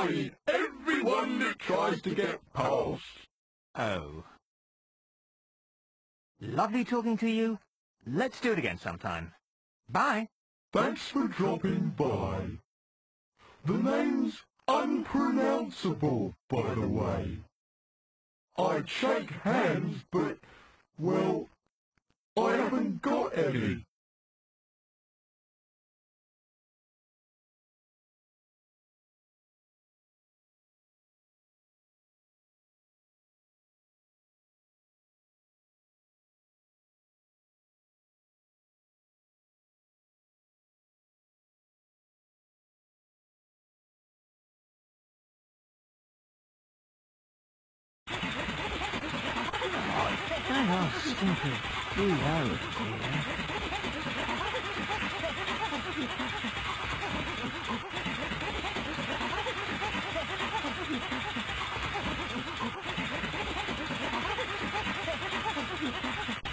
I eat everyone that tries to get past. Oh. Lovely talking to you. Let's do it again sometime. Bye. Thanks for dropping by. The name's unpronounceable, by the way. I'd shake hands, but, well, I haven't got any. They are stinking slow here.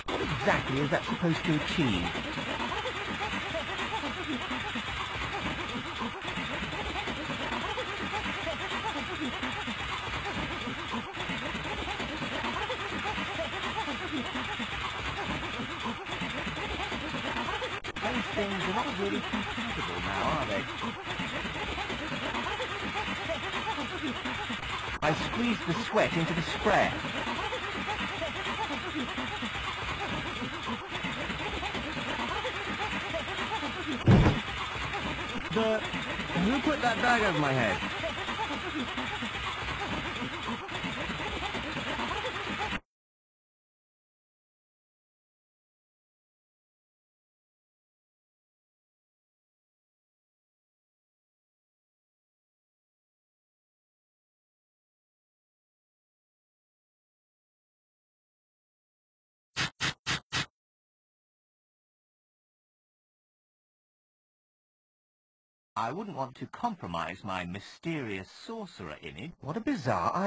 What exactly is that supposed to achieve? Those things are not really compatible now, are they? I squeezed the sweat into the sprayer. Who put that bag over my head? I wouldn't want to compromise my mysterious sorcerer image. What a bizarre idea.